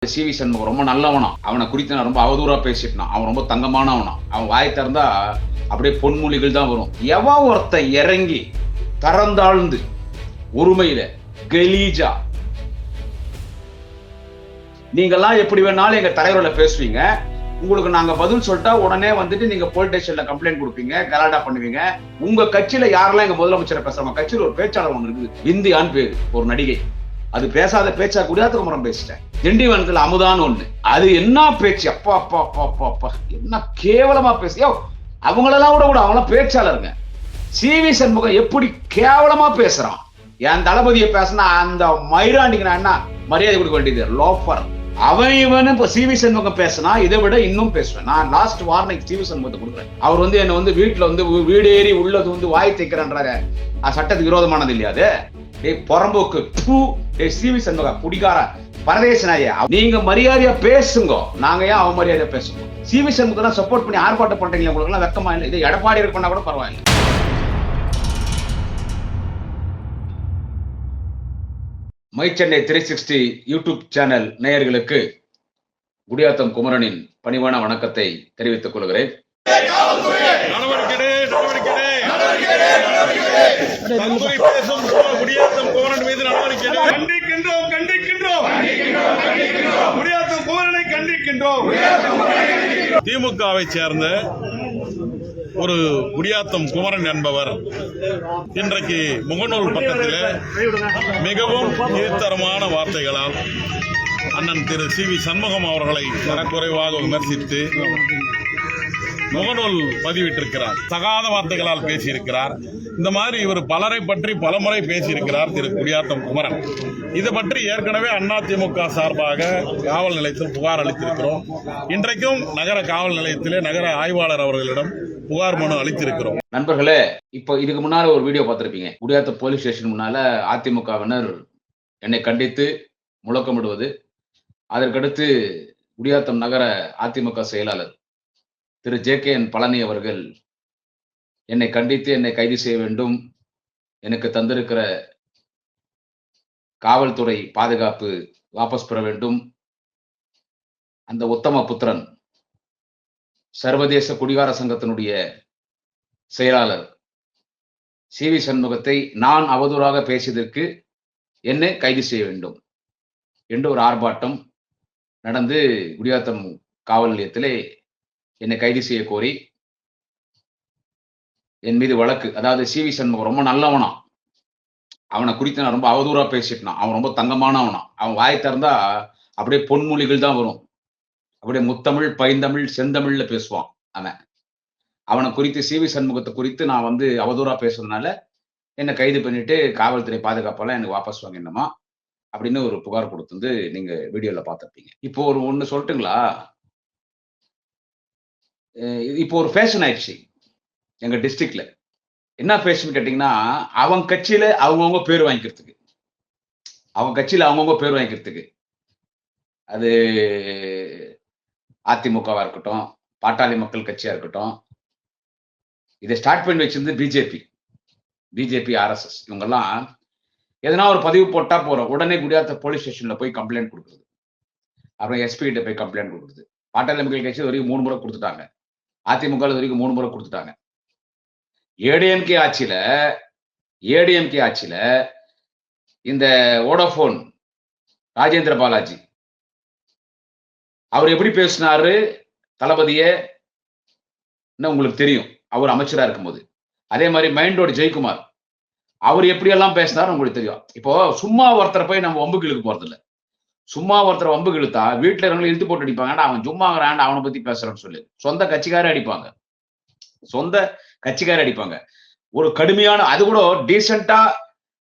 CV. Shanmugam ரொம்ப நல்லவனா, அவனை குறித்து நான் ரொம்ப அவதூறா பேசிட்டான். அவன் ரொம்ப தங்கமானவனா, அவன் வாய் திறந்தா அப்படியே பொன்மொழிகள் தான் வரும். எவன் ஒருத்தன் இறங்கி தரந்தாழ்ந்து உரிமையில கலீஜா நீங்கெல்லாம் எப்படி வேணாலும் எங்க தலைவர்களை பேசுவீங்க, உங்களுக்கு நாங்க பதில் சொல்லிட்டா உடனே வந்துட்டு நீங்க போலீஸ் ஸ்டேஷன்ல கம்ப்ளைண்ட் கொடுப்பீங்க, கலாட்டா பண்ணுவீங்க. உங்க கட்சியில யாரெல்லாம் எங்க முதலமைச்சரை பேசுறாங்க, கட்சியில ஒரு பேச்சாளர் ஒன்று இருக்குது, விந்தியான்னு பேரு, ஒரு நடிகை. அது பேசாத பேச்சா குடியாத்தகுமரன் பேசிட்டேன். திண்டிவனத்துல அமுதான்னு ஒண்ணு, அது என்ன பேச்சு, அப்பா அப்பா அப்பா அப்பா அப்பா, என்ன கேவலமா பேசியோ. அவங்களெல்லாம் கூட அவங்களாம் பேச்சாளருங்க. சி.வி. சண்முகம் எப்படி கேவலமா பேசுறான். என் தளபதியை பேசினா அந்த மயிராண்டிக்கு நான் என்ன மரியாதை கொடுக்க வேண்டியது, லோஃபர். அவன் இவனு இப்ப சி.வி. சண்முகம் பேசினா இதை விட இன்னும் பேசுவேன். நான் லாஸ்ட் வார்னிங் சி.வி. சண்முகத்தை கொடுக்குறேன். அவர் வந்து என்ன வீட்டுல வீடு ஏறி உள்ளது வாய் தைக்கிறான்றாங்க. சட்டத்துக்கு விரோதமானது இல்லையா அது? புறம்போக்கு சி.வி. சண்முகம் குடிகார பரதேசனாயா, நீங்க மரியாதையா பேசுங்க, நாங்க ஏன் அவன் மரியாதையா பேசுங்க. சி.வி. சண்முகம் சப்போர்ட் பண்ணி ஆர்ப்பாட்டம் பண்றீங்க, உங்களுக்கு எல்லாம் வெக்கமா இல்லை? இது எடப்பாடி பண்ணா கூட பரவாயில்லை. மை சென்னை 360 யூடியூப் சேனல் நேயர்களுக்கு குடியாத்தம் குமரனின் பணிவான வணக்கத்தை தெரிவித்துக் கொள்கிறேன். திமுகவை சேர்ந்த ஒரு குடியாத்தம் குமரன் என்பவர் இன்றைக்கு முகநூல் பக்கத்தில் மிகவும் கீழ்த்தரமான வார்த்தைகளால் அண்ணன் திரு சி.வி. சண்முகம் அவர்களை தரக்குறைவாக விமர்சித்து முகநூல் பதிவிட்டிருக்கிறார். தகாத வார்த்தைகளால் பேசியிருக்கிறார். இந்த மாதிரி இவர் பலரை பற்றி பலமுறை பேசியிருக்கிறார் திரு குடியாத்தம் குமரன். இது பற்றி ஏற்கனவே அதிமுக சார்பாக காவல் நிலையத்தில் புகார் அளித்திருக்கிறோம். இன்றைக்கும் நகர காவல் நிலையத்திலே நகர ஆய்வாளர் அவர்களிடம் புகார் மனு அளித்திருக்கிறோம். நண்பர்களே, இப்போ இதுக்கு முன்னால ஒரு வீடியோ பார்த்திருப்பீங்க. குடியாத்தம் போலீஸ் ஸ்டேஷன் முன்னால அதிமுகவினர் என்னை கண்டித்து முழக்கமிடுவது, அதற்கடுத்து குடியாத்தம் நகர அதிமுக செயலாளர் திரு ஜே.கே.என். பழனி அவர்கள் என்னை கண்டித்து என்னை கைது செய்ய வேண்டும், எனக்கு தந்திருக்கிற காவல்துறை பாதுகாப்பு வாபஸ் பெற வேண்டும், அந்த உத்தம புத்திரன் சர்வதேச குடிகார சங்கத்தினுடைய செயலாளர் சி.வி. சண்முகத்தை நான் அவதூறாக பேசியதற்கு என்னை கைது செய்ய வேண்டும் என்று ஒரு ஆர்ப்பாட்டம் நடந்து குடியாத்தம் காவல் நிலையத்திலே என்னை கைது செய்ய கோரி என் மீது வழக்கு. அதாவது சி.வி. சண்முகம் ரொம்ப நல்லவனா, அவனை குறித்து நான் ரொம்ப அவதூறா பேசிட்டான். அவன் ரொம்ப தங்கமானவனா, அவன் வாய் திறந்தா அப்படியே பொன்மொழிகள் தான் வரும். அப்படியே முத்தமிழ், பைந்தமிழ், செந்தமிழ்ல பேசுவான் அவன். அவனை குறித்து சி.வி. சண்முகத்தை குறித்து நான் அவதூறா பேசுறதுனால என்னை கைது பண்ணிட்டு காவல்துறை பாதுகாப்பெல்லாம் எனக்கு வாபஸ் வாங்கிடணுமா அப்படின்னு ஒரு புகார் கொடுத்து நீங்க வீடியோல பார்த்திருப்பீங்க. இப்போ ஒண்ணு சொல்லட்டுங்களா? இப்போ ஒரு ஃபேஷன் ஆயிடுச்சு எங்க டிஸ்ட்ரிக்ட்ல. என்ன ஃபேஷன் கேட்டீங்கன்னா, அவன் கட்சியில அவங்கவுங்க பேர் வாங்கிக்கிறதுக்கு, அவன் கட்சியில அவங்கவுங்க பேர் வாங்கிக்கிறதுக்கு, அது அதிமுகவா இருக்கட்டும், பாட்டாளி மக்கள் கட்சியா இருக்கட்டும், இதை ஸ்டார்ட் பண்ணி வச்சிருந்து பிஜேபி, ஆர்எஸ்எஸ் இவங்கெல்லாம் எதனா ஒரு பதிவு போட்டா போறோம், உடனே குடியாத்த போலீஸ் ஸ்டேஷன்ல போய் கம்ப்ளைண்ட் கொடுக்குறது, அப்புறம் எஸ்பி கிட்ட போய் கம்ப்ளைண்ட் கொடுக்குறது. பாட்டாளி மக்கள் கட்சி வரைக்கும் 3 முறை கொடுத்துட்டாங்க, அதிமுக வரைக்கும் 3 முறை கொடுத்துட்டாங்க. ஏடிஎம்கே ஆட்சியில இந்த வோடாபோன் ராஜேந்திர பாலாஜி அவர் எப்படி பேசினாரு தளபதியே உங்களுக்கு தெரியும், அவர் அமைச்சரா இருக்கும்போது. அதே மாதிரி மைண்டோட ஜெயக்குமார் அவர் எப்படி எல்லாம் பேசினாரு உங்களுக்கு தெரியும். இப்போ சும்மா ஒருத்தரை போய் நம்ம வம்புக்கு இழுக்க போறது இல்ல. சும்மா ஒருத்தர் வம்புக்கு இழுத்தா வீட்டுல இருக்கவங்க இழுத்து போட்டு அடிப்பாங்க, அவன் சும்மாங்கிறான் அவனை பத்தி பேசுறேன்னு சொல்லி சொந்த கட்சிக்காரே அடிப்பாங்க. ஒரு கடுமையான, அது கூட டீசெண்டா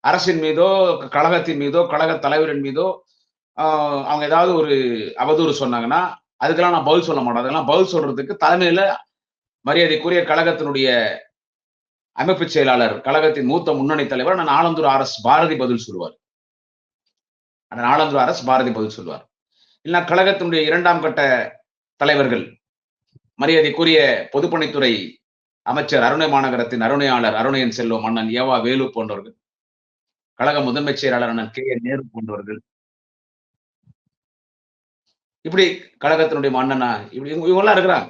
அரசின் மீதோ கழகத்தின் மீதோ கழக தலைவரின் மீதோ அவங்க ஏதாவது ஒரு அவதூறு சொன்னாங்கன்னா அதுக்கெல்லாம் நான் பதில் சொல்ல மாட்டேன். அதெல்லாம் பதில் சொல்றதுக்கு தலைமையில மரியாதைக்குரிய கழகத்தினுடைய அமைப்பு செயலாளர், கழகத்தின் மூத்த முன்னணி தலைவர் ஆலந்தூர் ஆர்.எஸ். பாரதி பதில் சொல்லுவார். இல்லைன்னா கழகத்தினுடைய 2ஆம் கட்ட தலைவர்கள், மரியாதைக்குரிய பொதுப்பணித்துறை அமைச்சர், அருணை மாநகரத்தின் அருணையாளர் அருணையன் செல்வம், அண்ணன் ஏவா வேலு போன்றவர்கள், கழக முதன்மை செயலாளர் அண்ணன் கே.என். நேரு போன்றவர்கள், இப்படி கழகத்தினுடைய மன்னனா இப்படி இவங்கெல்லாம் இருக்கிறாங்க.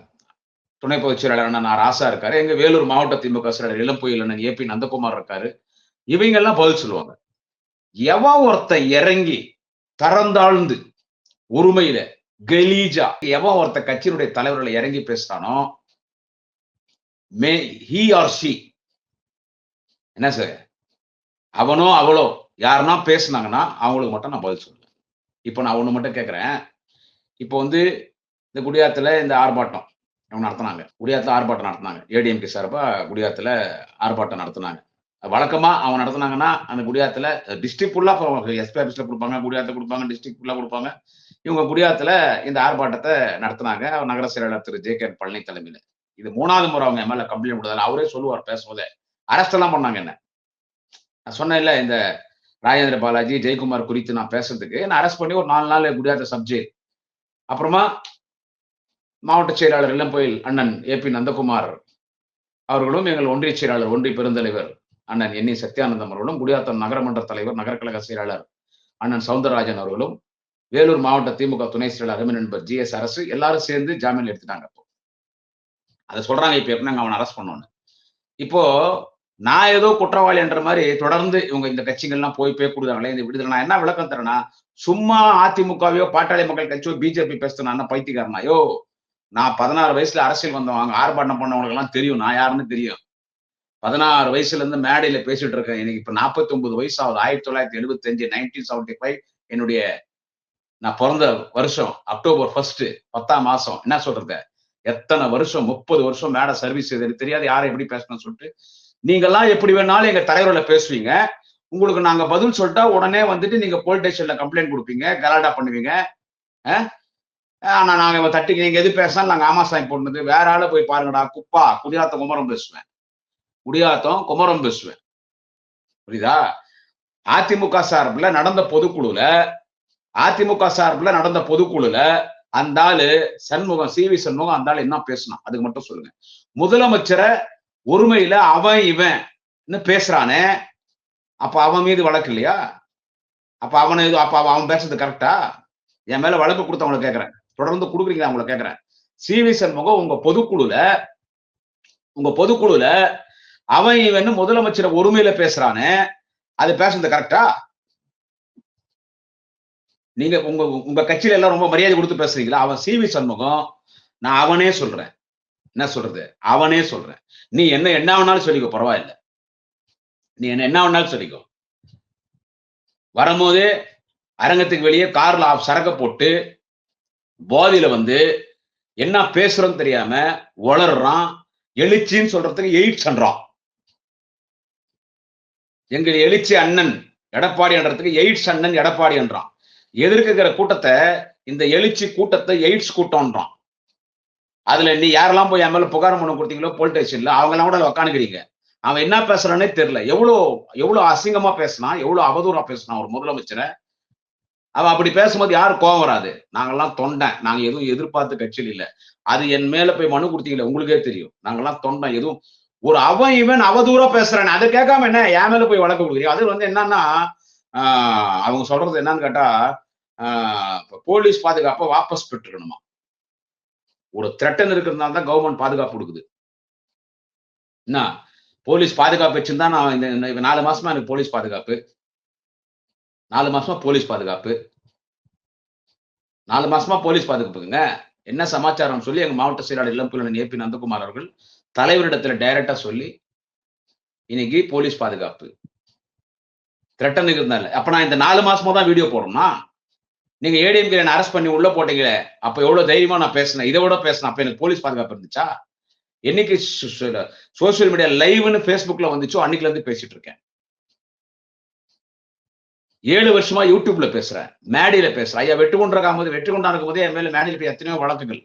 துணை பொதுச் செயலாளர் அண்ணன் ராசா இருக்காரு. எங்க வேலூர் மாவட்ட திமுக செயலாளர் இளம்புயல் அண்ணன் ஏபி நந்தகுமார் இருக்காரு. இவங்க எல்லாம் பதில் சொல்லுவாங்க. எவன் ஒருத்தன் இறங்கி தரந்தாழ்ந்து உரிமையில கலீஜா எவன் ஒருத்த கட்சியினுடைய தலைவர்களை இறங்கி பேசுறானோ மே ஹி ஆர் ஷி என்ன சார் அவனோ அவளோ யாருன்னா பேசுனாங்கன்னா அவங்களுக்கு மட்டும் நான் பதில் சொல்லுவேன். இப்போ நான் ஒண்ணு மட்டும் கேட்கிறேன். இப்போ வந்து இந்த குடியாத்துல இந்த ஆர்ப்பாட்டம் அவங்க நடத்தினாங்க. குடியாத்துல ஆர்ப்பாட்டம் நடத்தினாங்க. ஏடிஎம்கே சார்பா குடியாத்துல ஆர்ப்பாட்டம் நடத்தினாங்க. வழக்கமா அவங்க நடத்தினாங்கன்னா அந்த குடியாத்துல டிஸ்ட்ரிக்ட் ஃபுல்லா எஸ்பி ஆபீஸ்ல கொடுப்பாங்க, குடியாத்துல கொடுப்பாங்க, டிஸ்ட்ரிக்ட் ஃபுல்லா கொடுப்பாங்க. இவங்க குடியாத்துல இந்த ஆர்ப்பாட்டத்தை நடத்தினாங்க. நகர செயலாளர் திரு ஜே கே பழனி தலைமையில. இது 3வது முறை அவங்க மேல கம்ப்ளைண்ட் கொடுத்தாரு. அவரே சொல்லுவார் பேசும்போதே. அரெஸ்ட் எல்லாம் பண்ணாங்க என்ன. நான் சொன்னேன் இல்ல இந்த ராஜேந்திர பாலாஜி ஜெயக்குமார் குறித்து நான் பேசுறதுக்கு நான் அரெஸ்ட் பண்ணி ஒரு 4 நாள் குடியாத்த சப்ஜெக்ட். அப்புறமா மாவட்ட செயலாளர் இளம்புயல் அண்ணன் ஏபி நந்தகுமார் அவர்களும் எங்கள் ஒன்றிய செயலாளர் ஒன்றிய பெருந்தலைவர் அண்ணன் என் சத்யானந்தம் அவர்களும் குடியாத்தம் நகரமன்ற தலைவர் நகரக்கழக செயலாளர் அண்ணன் சவுந்தரராஜன் அவர்களும் வேலூர் மாவட்ட திமுக துணை செயலாளர் அருமை நண்பர் ஜி எஸ் அரசு எல்லாரும் சேர்ந்து ஜாமீன் எடுத்துட்டாங்க. அதை சொல்றாங்க இப்ப எப்படி அவனை அரெஸ்ட் பண்ணோன்னு. இப்போ நான் ஏதோ குற்றவாளி என்ற மாதிரி தொடர்ந்து இவங்க இந்த கட்சிகள்லாம் போய் கொடுக்குறாங்களே இந்த விடுதலை நான் என்ன விளக்கம் தரேன்னா சும்மா அதிமுகவையோ பாட்டாளி மக்கள் கட்சியோ பிஜேபி பேசுனா பைத்தியக்காரனாயோ நான் 16 வயசுல அரசியல் வந்தவங்க ஆர்ப்பாட்டம் பண்ணவங்களுக்கு எல்லாம் தெரியும் நான் யாருன்னு தெரியும். 16 வயசுல இருந்து மேடையில பேசிட்டு இருக்கேன். எனக்கு இப்ப 49 வயசு ஆகுது. 1975 1975 என்னுடைய நான் பிறந்த வருஷம் அக்டோபர் 1 10ஆம் மாசம் என்ன சொல்றது எத்தனை வருஷம் 30 வருஷம் மேடை சர்வீஸ் தெரியாது யாரை எப்படி பேசணும்னு சொல்லிட்டு நீங்க எல்லாம் எப்படி வேணாலும் எங்க தலைவர்ல பேசுவீங்க. உங்களுக்கு நாங்க பதில் சொல்லிட்டா உடனே வந்துட்டு நீங்க போலீஸ் ஸ்டேஷன்ல கம்ப்ளைண்ட் கொடுப்பீங்க, கலாட்டா பண்ணுவீங்க. ஆனா நாங்க தட்டி நீங்க எது பேசினாலும் நாங்க ஆமாசாமி போடுறது வேற ஆளு போய் பாருங்கடா குப்பா குடியாத்தம் குமரம் பேசுவேன். குடியாத்தம் குமரம் பேசுவேன். புரியுதா? அதிமுக சார்பில் நடந்த பொதுக்குழுல அந்த ஆளு சண்முகம் சி வி சண்முகம் அந்த ஆளு என்ன பேசினான் அதுக்கு மட்டும் சொல்லுங்க. முதலமைச்சரை ஒருமையில அவன் இவன் பேசுறானே அப்ப அவன் மீது வழக்கு இல்லையா? அப்ப அவன் பேசுறது கரெக்டா? என் மேல வழக்கு கொடுத்தவங்களை கேட்கிறேன். தொடர்ந்து கொடுக்குறீங்க அவங்களை கேட்கிறேன். சி வி சண்முகம் உங்க பொதுக்குழுல அவன் இவன் முதலமைச்சரை ஒருமையில பேசுறானே அது பேசுறது கரெக்டா? நீங்க உங்க கட்சியில எல்லாம் ரொம்ப மரியாதை கொடுத்து பேசுறீங்களா? அவன் சி வி சண்முகம் நான் அவனே சொல்றேன். என்ன சொல்றது அவனே சொல்றேன். நீ என்ன வேணாலும் சொல்லிக்கோ பரவாயில்ல. நீ என்ன வேணாலும் சொல்லிக்கோ. வரும்போது அரங்கத்துக்கு வெளியே கார்ல சரக்க போட்டு போதியில வந்து என்ன பேசுறோம் தெரியாம வளர்றான். எழுச்சின்னு சொல்றதுக்கு எய்ட்ஸ்ன்றான். எங்கள் எழுச்சி அண்ணன் எடப்பாடி என்றதுக்கு எய்ட்ஸ் அண்ணன் எடப்பாடி என்றான். எதிர்க்கிற கூட்டத்தை இந்த எழுச்சி கூட்டத்தை எய்ட்ஸ் கூட்டம்ன்றான். அதுல நீ யாரெல்லாம் போய் என் மேல புகார் மனு கொடுத்தீங்களோ போலீஸ் ஸ்டேஷன்ல அவங்க எல்லாம் கூட உட்காந்துக்கிறீங்க. அவன் என்ன பேசுறானே தெரியல. எவ்வளவு அசிங்கமா பேசினான், எவ்வளவு அவதூறா பேசினான் ஒரு முதலமைச்சரை. அவன் அப்படி பேசும்போது யாரும் கோவம் வராது. நாங்கெல்லாம் தொண்டன். நாங்க எதுவும் எதிர்பார்த்து கட்சியில் இல்ல. அது என் மேல போய் மனு கொடுத்தீங்களே உங்களுக்கே தெரியும். நாங்கெல்லாம் தொண்டன். எதுவும் ஒரு அவன் இவன் அவதூறா பேசுறானே அதை கேட்காம என்ன என் மேல போய் வழக்கு கொடுக்குறீங்க? அது வந்து என்னன்னா அவங்க சொல்றது என்னன்னு கேட்டா போலீஸ் பாதுகாப்பை வாபஸ் பெற்றுக்கணுமா? ஒரு த்ரெட்டன் இருக்கிறதுனால தான் கவர்மெண்ட் பாதுகாப்பு கொடுக்குது. என்ன போலீஸ் பாதுகாப்பு வச்சிருந்தா நான் இந்த 4 மாசமா எனக்கு போலீஸ் பாதுகாப்பு 4 மாசமா போலீஸ் பாதுகாப்பு 4 மாசமா போலீஸ் பாதுகாப்புங்க. என்ன சமாச்சாரம் சொல்லி எங்க மாவட்ட செயலாளர் இளம்புயல் ஏபி நந்தகுமார் அவர்கள் தலைவரிடத்துல டைரக்டா சொல்லி இன்னைக்கு போலீஸ் பாதுகாப்பு த்ரெட்டன் இருந்தால அப்ப நான் இந்த 4 மாசமா தான் வீடியோ போடணும்னா நீங்க ஏடிஎம்கே என்ன அரெஸ்ட் பண்ணி உள்ள போட்டீங்களே அப்ப எவ்வளவு தைரியமா நான் பேசினேன். இதை விட பேசினேன். அப்ப எனக்கு போலீஸ் பாதுகாப்பு இருந்துச்சா? என்னைக்கு சோசியல் மீடியா லைவ்னு பேஸ்புக்ல வந்துச்சோ அன்னைக்குல இருந்து பேசிட்டு இருக்கேன். 7 வருஷமா யூடியூப்ல பேசுறேன், மேடையில பேசுறேன். ஐயா வெட்டுக்கொண்டா இருக்கும்போது என் மேல மேடையில போய் எத்தனையோ வழக்குகள்.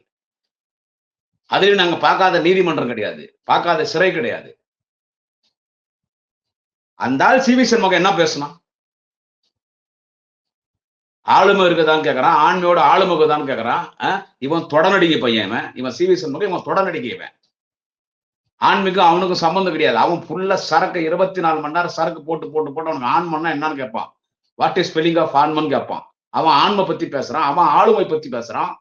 அதுலயும் நாங்க பார்க்காத நீதிமன்றம் கிடையாது, பார்க்காத சிறை கிடையாது. அந்த ஆள் சி வி சண்முகம் என்ன பேசணும்? ஆளுமை இருக்குதான்னு கேட்கறான். ஆண்மையோட ஆளுமை இருக்குதான்னு கேட்கறான். இவன் தொடநடிகை பையன். இவன் சி வி சண்முகம் இவன் தொடநடிகை. ஆண்மைக்கும் அவனுக்கும் சம்பந்தம் கிடையாது. அவன் ஃபுல்லா சரக்கு 24 மணி நேரம் சரக்கு போட்டு அவனுக்கு ஆண் மண்ணா என்னன்னு கேட்பான். வாட் இஸ் ஸ்பெல்லிங் ஆஃப் ஆண்மன் கேட்பான். அவன் ஆண்மை பத்தி பேசுறான், அவன் ஆளுமை பத்தி பேசுறான்.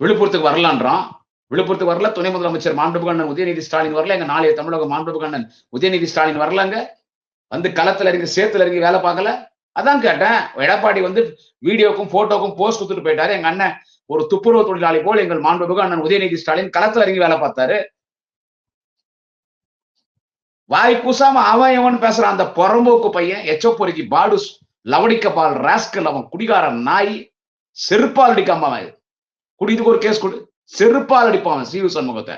விழுப்புரத்துக்கு வரலான்றான். விழுப்புரத்துக்கு வரல, துணை முதலமைச்சர் மாண்புமிகு அண்ணன் உதயநிதி ஸ்டாலின் வரல, எங்க நாளைய தமிழக மாண்புமிகு அண்ணன் உதயநிதி ஸ்டாலின் வரலங்க. வந்து களத்துல இறங்கி சேத்துல இறங்கி வேலை பார்க்கல. அதான் கேட்டேன். எடப்பாடி வந்து வீடியோக்கும் போட்டோக்கும் போஸ்ட் கொடுத்துட்டு போயிட்டாரு. எங்க அண்ணன் ஒரு துப்புரவு தொழிலாளி போல் எங்கள் மாண்புமிகு அண்ணன் உதயநிதி ஸ்டாலின் களத்துல இறங்கி வேலை பார்த்தாரு. வாய் கூசாம அவன் எவன் பேசுறான். அந்த புறம்போக்கு பையன் எச்சப்பொறுக்கி பாடுஸ் லவடிக்கபால் ராஸ்கல், அவன் குடிகாரன் நாய், செருப்பால் அடிக்காம குடிதுக்கு ஒரு கேஸ் கொடு, செருப்பால் அடிப்பான் சிவி சண்முகத்தை.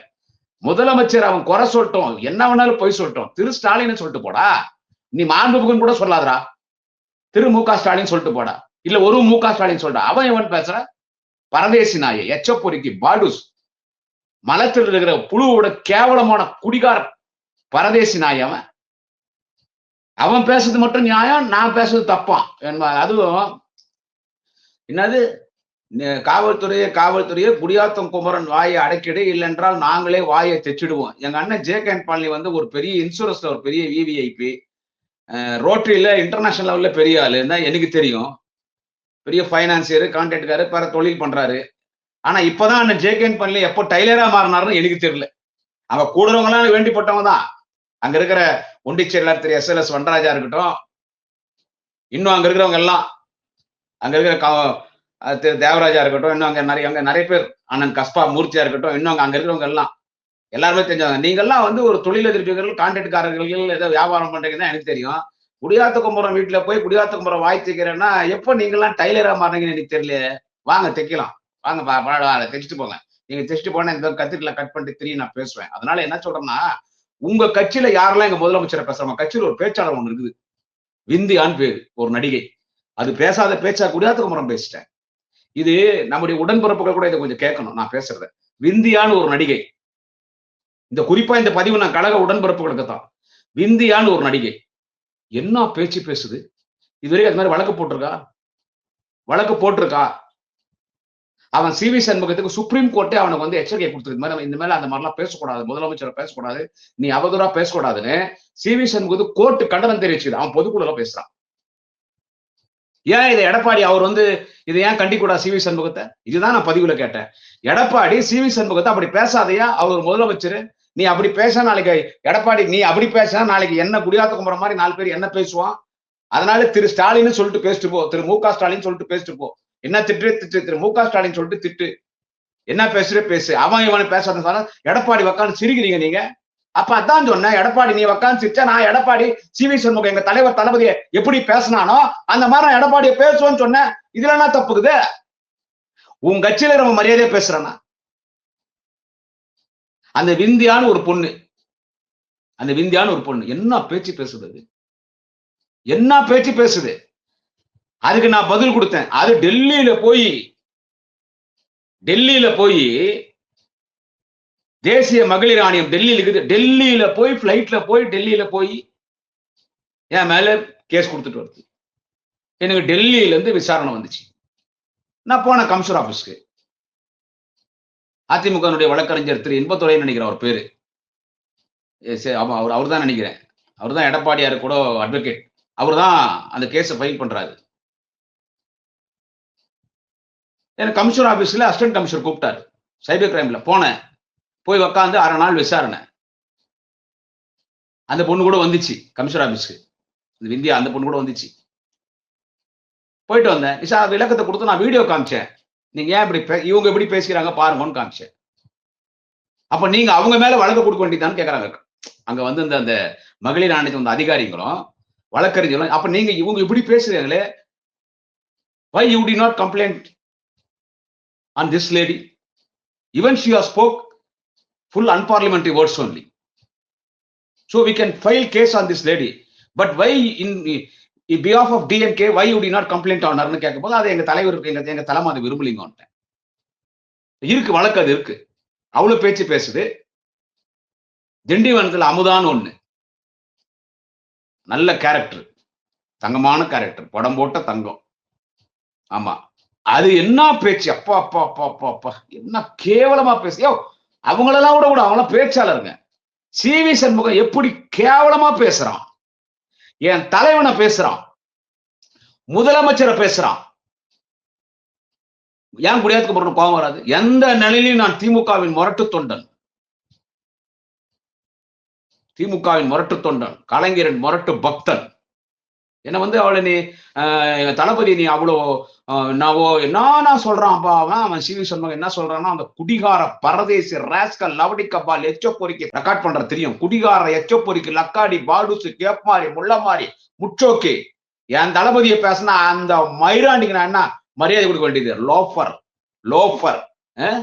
முதலமைச்சர் அவன் குறை சொல்லட்டும், என்ன வேணாலும் போய் சொல்லட்டும், திரு ஸ்டாலின் சொல்லிட்டு போடா. நீ மாண்புமிகுன்னு கூட சொல்லாதரா, திரு மு.க. ஸ்டாலின் சொல்லிட்டு போடா, இல்ல ஒரு மு.க. ஸ்டாலின் சொல்றா. அவன் எவன் பேசுற பரதேசி நாயை, எச்சப்பொறுக்கி பாடுஸ், மலத்தில் இருக்கிற புழுவோட கேவலமான குடிகார பரதேசி நாய். அவன் பேசுறது மட்டும் நியாயம், நான் பேசுறது தப்பான். அதுவும் என்னது, காவல்துறையே குடியாத்தம் குமரன் வாயை அடைக்கிடு, இல்லைன்றால் நாங்களே வாயை தெச்சிடுவோம். எங்க அண்ணன் ஜே.கே. பழனி வந்து ஒரு பெரிய இன்சூரன்ஸ்ல ஒரு பெரிய விவிஐபி, ரோட்டரியில இன்டர்நேஷனல் லெவல்ல பெரிய ஆளு தான் எனக்கு தெரியும். பெரிய பைனான்சியர், கான்ட்ராக்டர், பல தொழில் பண்றாரு. ஆனா இப்பதான் அண்ணன் ஜே.கே. பழனி எப்போ டைலரா மாறினாருன்னு எனக்கு தெரியல. அங்க கூடுறவங்க எல்லாம் வேண்டிப்பட்டவங்க தான். அங்க இருக்கிற ஒன்றிய செயலாளர் திரு SLS வண்டராஜா இருக்கட்டும், இன்னும் அங்க இருக்கிறவங்க எல்லாம், அங்க இருக்கிற திரு தேவராஜா இருக்கட்டும், இன்னும் அங்க நிறைய பேர், அண்ணன் கஸ்பா மூர்த்தியா இருக்கட்டும், இன்னும் அங்க இருக்கிறவங்க எல்லாம் எல்லாருமே தெரிஞ்சவங்க. நீங்க எல்லாம் வந்து ஒரு தொழிலதிபர்கள், கான்ட்ராக்ட்காரர்கள், ஏதோ வியாபாரம் பண்றீங்கன்னா எனக்கு தெரியும். குடியாத்த கும்பரம் வீட்டுல போய் குடியாத்த கும்பரம் வாய் தைக்கிறேன்னா எப்போ நீங்க எல்லாம் டைலரா மாறீங்கன்னு எனக்கு தெரியல. வாங்க தைக்கலாம், வாங்க தைச்சிட்டு போங்க. நீங்க தைச்சிட்டு போனா இந்த கத்திரில கட் பண்ணிட்டு திரி நான் பேசுவேன். அதனால என்ன சொல்றேன்னா, உங்க கட்சியில யாரெல்லாம் எங்க முதலமைச்சரை பேசுறாங்க, கட்சியில ஒரு பேச்சாளர் ஒண்ணு இருக்குது, விந்தியான்னு பேரு, ஒரு நடிகை. அது பேசாத பேச்சா குடியாத்த குமரம் பேசிட்டேன். இது நம்முடைய உடன்பிறப்புகள் கூட இதை கொஞ்சம் கேட்கணும் நான் பேசுறத. விந்தியான்னு ஒரு நடிகை, இந்த குறிப்பா இந்த பதிவு நான் கழக உடன்பிறப்புகளுக்கு தான். விந்தியான்னு ஒரு நடிகை என்ன பேச்சு பேசுது. இதுவரைக்கும் அது மாதிரி வழக்கு போட்டிருக்கா? அவன் சிவி சண்முகத்துக்கு சுப்ரீம் கோர்ட்டே அவனுக்கு வந்து எச்சரிக்கை கொடுத்துருக்கு, இந்த மேல அந்த மாதிரிலாம் பேசக்கூடாது, முதலமைச்சரை பேசக்கூடாது, நீ அவதூறா பேசக்கூடாதுன்னு சிவி சண்முகத்துக்கு கோர்ட்டு கண்டனம் தெரிவிச்சுது. அவன் பொதுக்குழுல பேசுறான். ஏன் இதை எடப்பாடி அவர் வந்து இதை ஏன் கண்டிக்கூடாது சிவி சண்முகத்தை? இதுதான் நான் பதிவுல கேட்டேன். எடப்பாடி சிவி சண்முகத்தை அப்படி பேசாதையா, அவர் முதலமைச்சர், நீ அப்படி பேச நாளைக்கு எடப்பாடி நீ அப்படி பேசினா நாளைக்கு என்ன குடியாத்த கும்புற மாதிரி 4 பேர் என்ன பேசுவான். அதனால திரு ஸ்டாலின் சொல்லிட்டு பேசிட்டு போ, திரு மு.க. ஸ்டாலின் சொல்லிட்டு பேசிட்டு போ. என்ன திட்டு, திரு மு.க. ஸ்டாலின் சொல்லிட்டு திட்டு, என்ன பேசுற பேசு. அவன் இவனை பேசாத எடப்பாடி உக்காந்து சிரிக்கிறீங்க நீங்க. அப்ப அதான் சொன்ன, எடப்பாடி நீ உக்காந்து சிரிச்சா நான் எடப்பாடி சிவி சண்முகம் எங்க தலைவர் தளபதியை எப்படி பேசினானோ அந்த மாதிரி நான் எடப்பாடியை பேசுவேன்னு சொன்னேன். இதுல என்ன தப்புக்குது? உன் கட்சியில நம்ம மரியாதையா பேசுறானா? அந்த விந்தியான ஒரு பொண்ணு என்ன பேச்சு பேசுது, என்ன பேச்சு பேசுது. அதுக்கு நான் பதில் கொடுத்தேன். அது டெல்லியில போய் தேசிய மகளிர் ஆணையம் டெல்லியில போய் பிளைட்ல போய் டெல்லியில போய் என் மேல கேஸ் கொடுத்துட்டு வருது. எனக்கு டெல்லியில இருந்து விசாரணை வந்துச்சு. நான் போன கமிஷனர் ஆபீஸ்க்கு, அதிமுக வழக்கறிஞர் திரு இன்பத்துறைன்னு நினைக்கிறேன் அவர் பேரு, அவர் தான் நினைக்கிறேன், அவர் தான் எடப்பாடியாரு கூட அட்வொகேட், அவர் தான் அந்த கேஸை ஃபைல் பண்றாரு. எனக்கு கமிஷனர் ஆபீஸ்ல அசிஸ்டன்ட் கமிஷனர் கூப்பிட்டாரு, சைபர் கிரைம்ல போய் உக்காந்து 6 நாள் விசாரணை. அந்த பொண்ணு கூட வந்துச்சு கமிஷனர் ஆபீஸ்க்கு, விந்தியா அந்த பொண்ணு கூட வந்துச்சு. போயிட்டு வந்தேன், விளக்கத்தை கொடுத்து நான் வீடியோ காமிச்சேன். நீங்க ஏன் இப்படி இவங்க எப்படி பேசுகிறாங்க பாருங்கன்னு காமிச்சேன். அப்ப நீங்க அவங்க மேல வழக்கு கொடுக்க வேண்டியதான்னு கேக்குறாங்க. அங்க வந்து அந்த மகளிர் ஆணையத்தின் வந்த அதிகாரிகளும் வழக்கறிஞர்களும், அப்ப நீங்க இவங்க இப்படி பேசுறீங்களே, why you did not complain on this lady? Even she has spoke full unparliamentary words only. So we can file case on this lady. But why in behalf of DMK, why you did not complain on her? னு கேட்கும்போது அது எங்க தலைவருக்கு எங்க தலைமை அது விரும்பலிங்க இருக்கு, வழக்கு அது இருக்கு. அவ்வளவு பேச்சு பேசுது. திண்டிவனத்துல அமுதான்னு ஒண்ணு, நல்ல கேரக்டர், தங்கமான கேரக்டர், படம் போட்ட தங்கம். ஆமா, அது என்ன பேச்சு, அப்பா அப்பா அப்பா அப்பா அப்பா என்ன கேவலமா பேசு. அவங்களெல்லாம் கூட அவங்களாம் பேச்சாளருங்க. சிவி சண்முகம் எப்படி கேவலமா பேசுறான், என் தலைவனை பேசுறான். முதலமைச்சரை பேசுறான். ஏன் குடியாத்துக்கு போற கோபம் வராது? எந்த நிலையிலும் நான் திமுகவின் முரட்டு தொண்டன், திமுகவின் முரட்டு தொண்டன், கலைஞரின் முரட்டு பக்தன். என்ன வந்து அவளை நீ தளபதி நீ அவ்வளோ என்ன சொல்றான்ப்பா அவன் சிவி சண்முகம் என்ன சொல்றான்னா, அந்த குடிகார பரதேசி ராஸ்கல் லவடிக்கபால் எச்சோ பொறிக்கு ரெக்கார்ட் பண்ற தெரியும். குடிகார எச்சோ பொறிக்கு லக்காடி பாடுசு கேப்மாரி முள்ளமாரி முச்சோக்கி என் தளபதியை பேசினா அந்த மயிராண்டிக்கு நான் என்ன மரியாதை கொடுக்க வேண்டியது? Loafer loafer.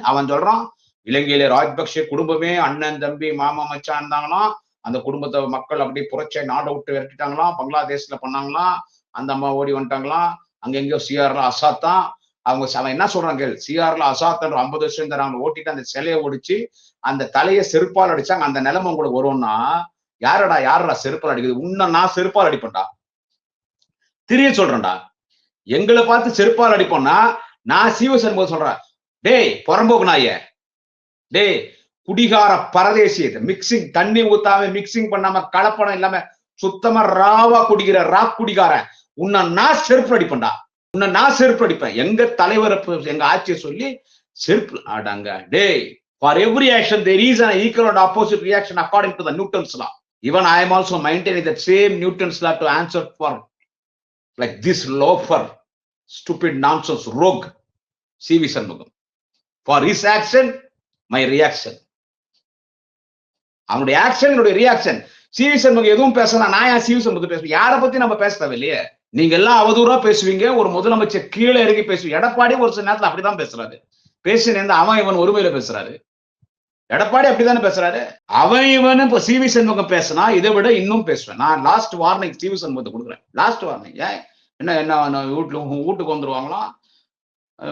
அவன் சொல்றான் இலங்கையில ராஜ்பக்சே குடும்பமே அண்ணன் தம்பி மாமா மச்சான் இருந்தாங்களாம், அந்த குடும்பத்தை மக்கள் அப்படியே புரட்சியை நாடை விட்டு விரட்டிட்டாங்களாம், பங்களாதேஷ்ல பண்ணாங்களாம், அந்த அம்மா ஓடி வந்துட்டாங்களாம், அங்க எங்கேயோ சிஆர்ல அசாத் தான் அவன் என்ன சொல்றாங்க, சிஆர்ல அசாத் 50 வருஷம் தராங்க ஓட்டிட்டு அந்த சிலையை ஒடிச்சு அந்த தலையை செருப்பால் அடிச்சாங்க. அந்த நிலைமை உங்களுக்கு வரும்னா யாரடா செருப்பால் அடிக்குது? உன்ன நான் செருப்பால் அடிப்பேன்டா, திரிய சொல்றேன்டா. எங்களை பார்த்து செருப்பால் அடிப்போம்னா நான் சீவசண்முகம் சொல்றேன், டேய் புறம்போக்கு நாய, டேய் குடிகார பரதேசி, மிக்சிங் தண்ணி ஊத்தாம மிக்சிங் பண்ணாம கலப்படம் இல்லாம சுத்தமா ராவா குடிக்கிற ராக் குடிகார, உன்னை நான் செருப்பு அடிப்பேன்டா, உன்னை நான் செருப்பு அடிப்பேன். எங்க தலைவர் எங்க ஆட்சியை சொல்லி செருப்பு ஆடாங்க. டேய், for every action there is an equal and opposite reaction according to the Newton's law. Even I am also maintaining that same Newton's law to answer for like this loafer, stupid nonsense rogue CV Shanmugam. For his action, my reaction. அவனுடைய action என்னுடைய reaction. CV Shanmugam எதுவும் பேசலாம், நான் ஏன் CV சண்முகத்தை பேசுவேன்? யாரை பத்தி நம்ம பேச தேவையில்லையே. நீங்க எல்லாம் அவதூறா பேசுவீங்க, ஒரு முதலமைச்சர் கீழே இறங்கி பேசுவீங்க. எடப்பாடி ஒரு சில நேரத்தில் அப்படிதான் பேசுறாரு. பேசினேன் அவன் இவன் ஒருமையில பேசுறாரு. எடப்பாடி அப்படித்தானே பேசுறாரு. அவன் இவன் இப்ப சிவி சண்முகம் பேசினா இதை விட இன்னும் பேசுவேன். நான் லாஸ்ட் வார்னிங் சிவி சண்முகத்தை கொடுக்குறேன். Last warning. ஏன் என்ன வீட்டுக்கு வந்துருவாங்களாம்,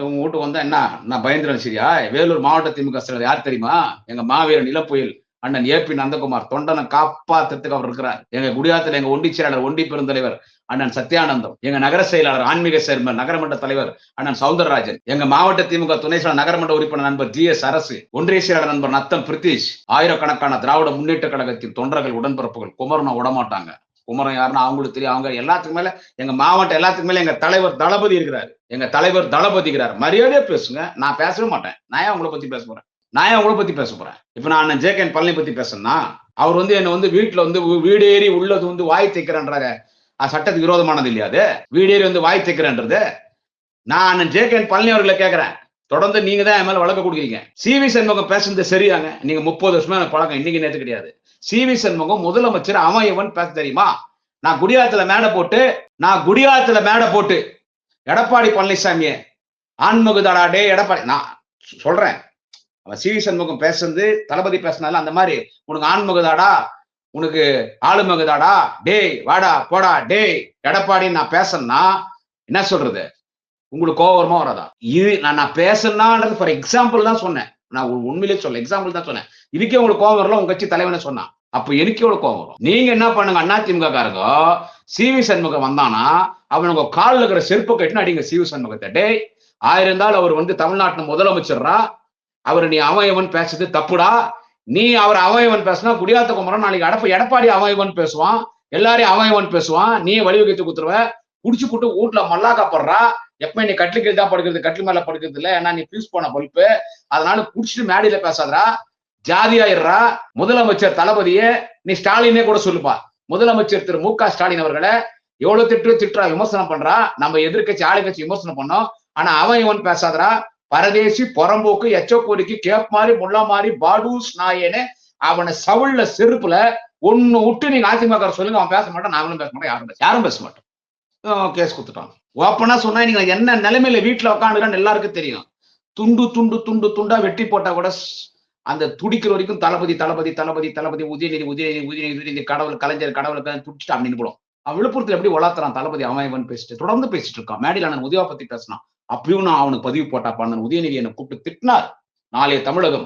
உங்க வீட்டுக்கு வந்தா என்ன நான் பயந்துறேன் சரியா? வேலூர் மாவட்ட திமுக செயலர் யார் தெரியுமா? எங்க மாவீரன் நிலப்புயல் அண்ணன் ஏபி நந்தகுமார், தொண்டனை காப்பாத்துறதுக்கு அவர் இருக்கிறார். எங்க குடியாத்துல எங்க ஒண்டி செயலாளர் ஒண்டி பெருந்தலைவர் அண்ணன் சத்யானந்தம், எங்க நகர செயலாளர் ஆன்மீக சேர்மன் நகரமன்ற தலைவர் அண்ணன் சவுந்தரராஜன், எங்க மாவட்ட திமுக துணை செயலாளர் நகரமன்ற உறுப்பினர் நண்பர் GS அரசு, ஒன்றிய செயலாளர் நண்பர் நத்தம் பிரித்தீஷ், ஆயிரக்கணக்கான திராவிட முன்னேற்ற கழகத்தின் தொண்டர்கள் உடன்பிறப்புகள். குமரனை விடமாட்டாங்க. குமரன் யாருன்னா அவங்களுக்கு தெரியும். அவங்க எல்லாத்துக்கு மேல எங்க மாவட்டம் எல்லாத்துக்கு மேல எங்க தலைவர் தளபதி இருக்கிறாரு. எங்க தலைவர் தளபதி இருக்கிறார். மரியாதையா பேசுங்க. நான் பேசவே மாட்டேன். நான் ஏன் உங்களை பத்தி பேச போறேன்? நான் ஏன் உங்களை பத்தி பேச போறேன்? இப்ப நான் அண்ணன் JK பழனி பத்தி பேசணும்னா அவர் என்ன வீட்டுல வீடேறி உள்ளது வாய் தைக்கிறன்றாங்க. சட்டத்துக்கு விரோதமானது இல்லையா அது? வீடேறி வாய் தைக்கிறன்றது. நான் அண்ணன் JK பழனி அவர்களை கேட்கிறேன், தொடர்ந்து நீங்க தான் என் மேல வழக்கு கொடுக்குறீங்க. சிவி சண்முகம் பேசுறது சரியாங்க? நீங்க 30 வருஷமா எனக்கு பழக்கம், இன்னைக்கு நேற்று கிடையாது. சிவி சண்முகம் முதலமைச்சர் அவன் இவன் பேச தெரியுமா? நான் குடியாத்துல மேடை போட்டு எடப்பாடி பழனிசாமிய ஆன்மகுதாடா டே எடப்பாடி நான் சொல்றேன். அவன் சிவி சண்முகம் பேசுறது தளபதி பேசினால அந்த மாதிரி உனக்கு ஆன்மகுதாடா, உனக்கு ஆளுமகுதாடா, டேய் வாடா போடா டேய் எடப்பாடி நான் பேசணும்னா என்ன சொல்றது? உங்களுக்கு கோவரமா வராதா? இது நான் பேசணும்னான்றது ஃபார் எக்ஸாம்பிள் தான் சொன்னேன். நான் உண்மையிலே சொல்ல எக்ஸாம்பிள் தான் சொன்னேன். இதுக்கே உங்களுக்கு கோவம் வரல, உங்க கட்சி தலைவனை சொன்னான். அப்ப எனக்கு எவ்வளவு கோவம் வரும்? நீங்க என்ன பண்ணுங்க, அதிமுக காரங்க சிவி சண்முகம் வந்தானா அவனுக்கு காலில் இருக்கிற செருப்பு கட்டினா அடிங்க சிவி சண்முகத்தை. டேய் ஆயிருந்தால் அவர் தமிழ்நாட்டின் முதலமைச்சர்ரா, அவர் நீ அவன் பேசுறது தப்புடா. நீ அவர் அவன் பேசினா குடியாத்த குமரன் நாளைக்கு எடப்பாடி அவன் பேசுவான், எல்லாரையும் அவன் பேசுவான். நீ வழிவகுத்து குத்துருவ. குடிச்சு போட்டு வீட்டுல மல்லாக்கா படுறா. எப்ப நீ கட்டிலுக்கு தான் படுக்கிறது, கட்டில் மேல படுக்கிறது இல்ல. ஏன்னா நீ பீஸ் போன பல்பு. அதனால குடிச்சிட்டு மேடையில பேசாதரா, ஜாதியாயிடுறா. முதலமைச்சர் தளபதியே நீ ஸ்டாலினே கூட சொல்லுப்பா. முதலமைச்சர் திரு MK ஸ்டாலின் அவர்களை எவ்வளவு திட்டுறா, விமர்சனம் பண்றா. நம்ம எதிர்கட்சி ஆளுங்கட்சி விமர்சனம் பண்ணோம். ஆனா அவன் இவன் பேசாதரா. பரதேசி புறம்போக்கு எச்சக்கோரிக்கு கேப் மாதிரி முள்ள மாதிரி பாடூஸ் நாயேன்னு அவனை சவுள்ள செருப்புல ஒன்னு விட்டு நீங்க அதிமுக சொல்லுங்க. அவன் பேச மாட்டான், நாங்களும் பேச மாட்டோம், யாரும் பேச மாட்டோம். கேஸ் கொடுத்துட்டான். ஓப்பனா சொன்னா நீங்க என்ன நிலைமையில வீட்டுல உட்காந்துருக்கான்னு எல்லாருக்கும் தெரியும். துண்டா வெட்டி போட்டா கூட அந்த துடிக்கிற வரைக்கும் தளபதி உதயநிதி கடவுள் கலைஞர் துடிச்சுட்டு அப்படி நிற்படும். அவன் விழுப்புரத்துல எப்படி வளர்த்துறான் தளபதி அவன் பேசிட்டு தொடர்ந்து பேசிட்டு இருக்கான். மேடையில் நான் உதயா பத்தி பேசினான். அப்பயும் நான் அவனுக்கு பதிவு போட்டா பண்ண உதயநிதி என்னை கூப்பிட்டு திட்டினார். நாளைய தமிழகம்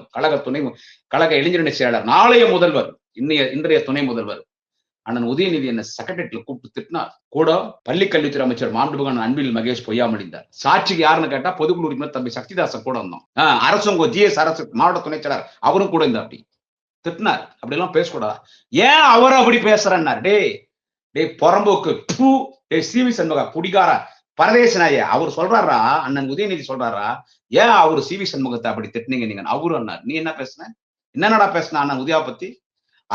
கழக இளைஞரணி செயலர், நாளைய முதல்வர், இன்றைய துணை முதல்வர் அண்ணன் உதயநிதி என்ன செக்ரட்டரியேட்ல கூப்பிட்டு திட்டினார். கூட பள்ளிக்கல்வித்துறை அமைச்சர் மாண்புமிகு அன்பில் மகேஷ் பொய்யாமொழிந்தார். சாட்சிக்கு யாருன்னு கேட்டா பொதுக்குழு உறுப்பினர் தம்பி சக்திதாசன் கூட இருந்தோம். அரசுங்க GS அரசு மாவட்ட துணை செயலர் அவரும் கூட இருந்தார். அப்படி திட்டினார். அப்படி எல்லாம் பேசக்கூடாதா? ஏன் அவர் அப்படி பேசுறேன்னார்? டே புறம்போக்கு சிவி சண்முகா குடிகார பரதேசனாய அவர் சொல்றாரா, அண்ணன் உதயநிதி சொல்றாரா, ஏன் அவரு சி வி சண்முகத்தை அப்படி திட்டினீங்க நீங்க? அவரு அண்ணார், நீ என்ன பேசுன? என்னடா பேசுன அண்ணன் உதயா பத்தி?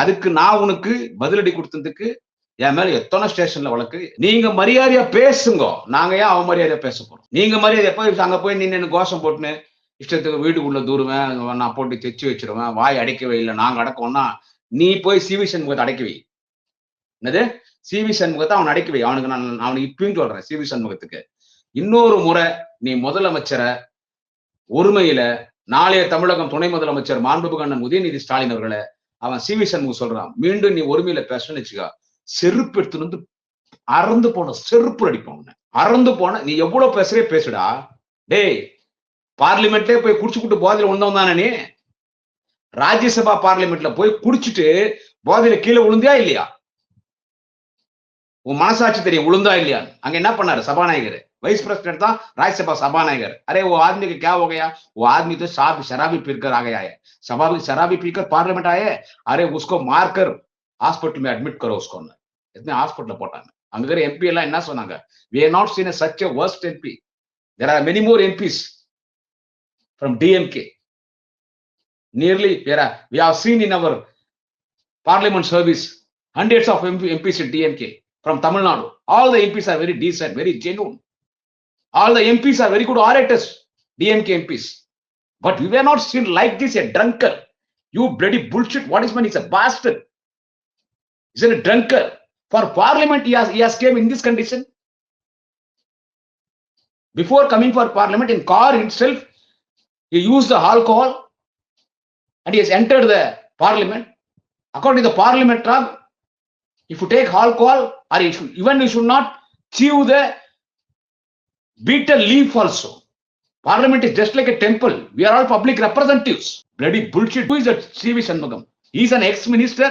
அதுக்கு நான் உனக்கு பதிலடி கொடுத்ததுக்கு என் மேல எத்தனை ஸ்டேஷன்ல வழக்கு. நீங்க மரியாதையா பேசுங்க, நாங்க ஏன் அவமரியாதையா பேச போறோம்? நீங்க மரியாதையா போய் அங்க போய் நின்னு கோஷம் போட்டுன்னு இஷ்டத்துக்கு வீட்டுக்குள்ள தூருவேன், நான் போட்டு தைச்சு வச்சிருவேன், வாய் அடைக்கவே இல்லை, நாங்க அடக்கோம்னா நீ போய் சி வி சண்முகத்தை அடக்கி வை. என்னது? சி வி சண்முகத்தை அவன் அடக்கி வை. அவனுக்கு நான் அவனுக்கு இப்பயும் சொல்றேன், சி வி சண்முகத்துக்கு இன்னொரு முறை நீ முதலமைச்சரை ஒருமையில நாளைய தமிழகம் துணை முதலமைச்சர் மாண்புமிகு அண்ணன் உதயநிதி ஸ்டாலின் அவர்களை அவன் சி வி சண்முகம் சொல்றான், மீண்டும் நீ ஒருமையில பேசணும்னு வச்சுக்கோ, செருப்பு எடுத்துட்டு வந்து அறந்து போன செருப்பு அடிப்போம். அறந்து போன நீ எவ்வளவு பேசுறே பேசுடா. டேய், பார்லிமெண்ட்லயே போய் குடிச்சுக்கிட்டு போதையில விழுந்தவன் தானே நீ? ராஜ்யசபா பார்லிமெண்ட்ல போய் குடிச்சிட்டு போதையில கீழே விழுந்தியா இல்லையா? உன் மனசாட்சி தெரியும் விழுந்தா இல்லையா? அங்க என்ன பண்ணாரு சபாநாயகர்? वाइस प्रेसिडेंट था राज्यसभा सभानायकर। अरे वो आदमी का क्या हो गया? वो आदमी तो शराबी पीकर आ गया है, शराबी पीकर पार्लियामेंट आए। अरे उसको मारकर हॉस्पिटल में एडमिट करो उसको। इतने हॉस्पिटल போட்டாங்க. அங்க இருக்கிற எம்பி எல்லாம் என்ன சொன்னாங்க? We have not seen such a worst MP. There are many more MPs from DMK. Nearly we have seen in our parliament service hundreds of MPs in DMK from Tamil Nadu. All the MPs are very decent, very genuine. All the MPs are very good orators, DMK MPs. But we were not seen like this, a drunkard. You bloody bullshit. What is man? He's a bastard. He's a drunkard. For parliament, he has came in this condition. Before coming for parliament, in car itself, he used the alcohol and he has entered the parliament. According to the parliament law, if you take alcohol, or even you should not chew the betel leaf also. Parliament is just like a temple. We are all public representatives. Bloody bullshit. Who is that C.V. Shanmugam? He is an ex-minister.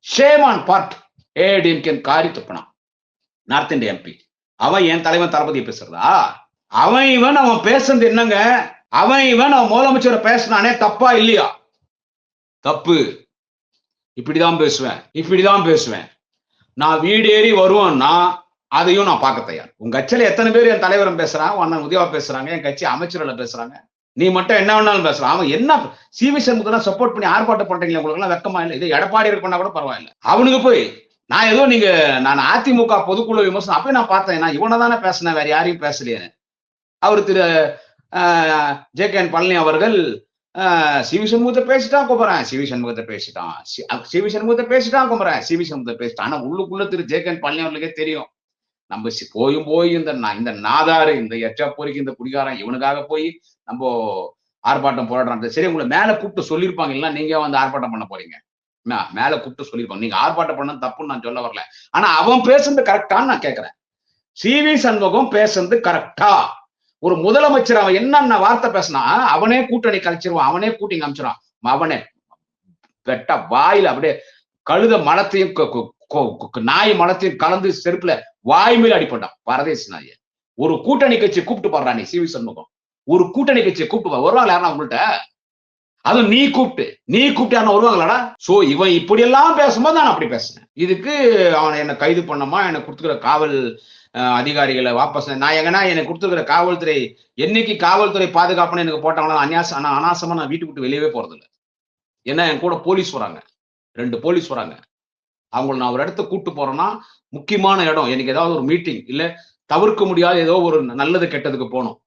Shame on part. ADMK காரி துப்பனா north India MP. அவன் என் தலைவன் தளபதியை பேசுறதா? அவன் பேசுறது என்னங்க? அவன் முதலமைச்சரை பேசினானே தப்பா இல்லையா? தப்பு. இப்படிதான் பேசுவேன். நான் வீடு ஏறி வருவேன்னா அதையும் நான் பார்க்க தயார். உங்க கட்சியில எத்தனை பேர் என் தலைவரும் பேசுறாங்க, அண்ணன் உதயா பேசுறாங்க, என் கட்சி அமைச்சர்கள் பேசுறாங்க. நீ மட்டும் என்ன வேணாலும் பேசுறான். அவன் என்ன சி.வி. சண்முகத்தை சப்போர்ட் பண்ணி ஆர்ப்பாட்டம் பண்றீங்களா? உங்களுக்கு எல்லாம் வெக்கமா இல்லை? இது எடப்பாடி பண்ணா கூட பரவாயில்ல. அவனுக்கு போய் நான் ஏதோ நான் அதிமுக பொதுக்குழு விமர்சனம் அப்பயே நான் பார்த்தேன். நான் இவனை தானே பேசினேன், வேற யாரையும் பேசலையே. அவர் திரு ஜே.கே. பழனி அவர்கள் சி.வி. சண்முகத்தை பேசிட்டான் கும்புறேன், சி.வி. சண்முகத்தை பேசிட்டான். ஆனா உள்ளுக்குள்ள திரு ஜே.கே. பழனி அவர்களுக்கே தெரியும், நம்ம போய் இந்த நாதாரு, இந்த எச்சா போரிக்கு, இந்த குடிகாரன் இவனுக்காக போய் நம்ம ஆர்ப்பாட்டம் போராடுறான். சரி, உங்களை மேல கூப்பிட்டு சொல்லியிருப்பாங்க, இல்ல நீங்க வந்து ஆர்ப்பாட்டம் பண்ண போறீங்க, மேல கூப்பிட்டு சொல்லியிருப்பாங்க. நீங்க ஆர்ப்பாட்டம் பண்ண தப்புன்னு நான் சொல்ல வரல. ஆனா அவன் பேசுறது கரெக்டான்னு நான் கேட்கிறேன். சி.வி. சண்முகம் பேசுறது கரெக்டா? ஒரு முதலமைச்சர் அவன் என்னென்ன வார்த்தை பேசினா அவனே கூட்டணி கழிச்சிருவான், அவனே கூட்டிங் அமைச்சிருவான். அவனே வெட்ட வாயில அப்படியே கழுத மலத்தையும் நாய் மலத்தையும் கலந்து செருப்புல வாய் மேல அடிப்பட்டான். பரதேசி நாய. ஒரு கூட்டணி கட்சி கூப்பிட்டு பாடுறா நீ சி.வி. சண்முகம். ஒரு கூட்டணி கட்சியை கூப்பிட்டு வருவாங்களா யாரா உங்கள்கிட்ட? அதுவும் நீ கூப்பிட்டு யாரும் வருவாங்களாடா? சோ இவன் இப்படி எல்லாம் பேசும்போது நான் அப்படி பேசுறேன். இதுக்கு அவனை என்ன கைது பண்ணமா, எனக்கு கொடுத்துக்கிற காவல் அதிகாரிகளை வாபஸ், நான் எங்கன்னா எனக்கு கொடுத்துருக்கிற காவல்துறை என்னைக்கு காவல்துறை பாதுகாப்புன்னு எனக்கு போட்டாங்களா அனாசமா நான் வீட்டுக்கு விட்டு வெளியவே போறது இல்லை. ஏன்னா என் கூட போலீஸ் வராங்க, 2 போலீஸ் வராங்க. அவங்களை நான் ஒரு இடத்த கூட்டு போறேன்னா முக்கியமான இடம், எனக்கு ஏதாவது ஒரு மீட்டிங் இல்ல தவிர்க்க முடியாத ஏதோ ஒரு நல்லது கெட்டதுக்கு போகணும்,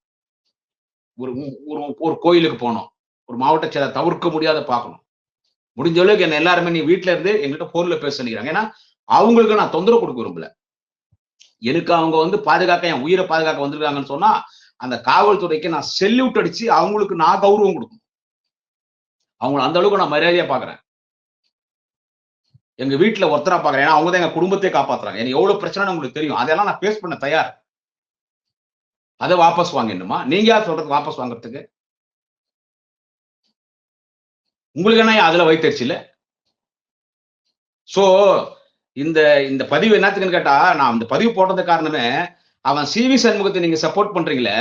ஒரு கோயிலுக்கு போகணும், ஒரு மாவட்ட செயலர் தவிர்க்க முடியாத பார்க்கணும். முடிஞ்ச அளவுக்கு என்ன எல்லாருமே நீ வீட்டுல இருந்து எங்கிட்ட போன்ல பேச நினைக்கிறாங்க. ஏன்னா அவங்களுக்கு நான் தொந்தரவு கொடுக்க விரும்பல. எனக்கு அவங்க வந்து பாதுகாக்க, என் உயிரை பாதுகாக்க வந்திருக்காங்கன்னு சொன்னா அந்த காவல்துறைக்கு நான் செல்யூட் அடிச்சு அவங்களுக்கு நான் கௌரவம் கொடுக்கணும். அவங்களை அந்த அளவுக்கு நான் மரியாதையா பாக்குறேன். எங்க வீட்டுல ஒருத்தரா பாக்குறேன். ஏன்னா அவங்க தான் எங்க குடும்பத்தையே காப்பாத்துறாங்க. எனக்கு எவ்வளவு பிரச்சனை உங்களுக்கு தெரியும். அதெல்லாம் நான் பேஸ் பண்ண தயார். அதை வாபஸ் வாங்கிடணுமா? நீங்க யார் சொல்றது வாபஸ் வாங்குறதுக்கு? உங்களுக்கு என்ன அதுல வைத்தறிச்சு இல்ல? சோ இந்த பதிவு என்னத்துக்குன்னு கேட்டா, நான் இந்த பதிவு போட்டது காரணமே அவன் சி.வி. சண்முகத்தை நீங்க சப்போர்ட் பண்றீங்களே,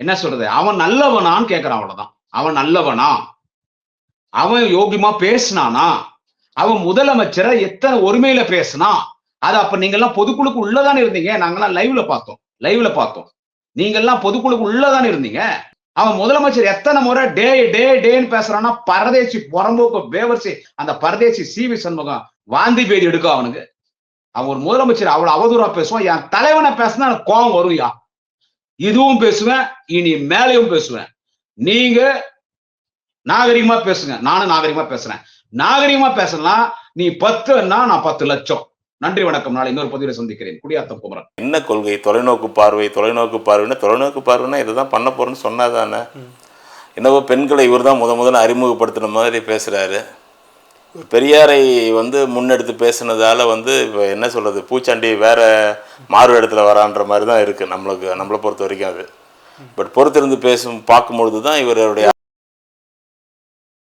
என்ன சொல்றது, அவன் நல்லவனான்னு கேட்கறான். அவ்வளவுதான். அவன் நல்லவனா? அவன் யோகியமா பேசினானா? அவன் முதலமைச்சரை எத்தனை ஒருமையில பேசினா? அது அப்ப நீங்க எல்லாம் பொதுக்குழுக்கு உள்ளதானே இருந்தீங்க, நாங்கெல்லாம் லைவ்ல பார்த்தோம். லைவ்ல பார்த்தோம். நீங்க எல்லாம் பொதுக்குழுக்கு உள்ளதானே இருந்தீங்க. அவன் முதலமைச்சர் எத்தனை முறை டே டே டேன்னு பேசுறான்னா, பரதேசி புறம்போக்கு பேவர்சி அந்த பரதேசி சி.வி. சண்முகம் வாந்தி பேதி எடுக்கும் அவனுக்கு. அவன் ஒரு முதலமைச்சர் அவ்வளவு அவதூறா பேசுவான். என் தலைவனை பேசினா எனக்கு கோபம் வரும்யா. இதுவும் பேசுவேன், இனி மேலையும் பேசுவேன். நீங்க நாகரிகமா பேசுங்க. நானும் நாகரிகமா பேசுறேன். நாகரிகமா பேசலாம். நீ 10ன்னா நான் 10 லட்சம். நன்றி வணக்கம். நாளை இன்னொரு பதிவில் சந்திக்கிறேன். குடியாத்தம் குமரன். என்ன கொள்கை? தொலைநோக்கு பார்வைன்னா இதுதான் பண்ண போறேன்னு சொன்னாதானே. என்னவோ பெண்களை இவர் தான் முதல்ல அறிமுகப்படுத்தின மாதிரி பேசுறாரு. பெரியாரை முன்னெடுத்து பேசுனதால இப்போ என்ன சொல்றது, பூச்சாண்டி வேற மாறு இடத்துல வரான்ற மாதிரி தான் இருக்கு நம்மளை பொறுத்த வரைக்கும் அது. பட் பொறுத்திருந்து பார்க்கும்பொழுது தான் இவருடைய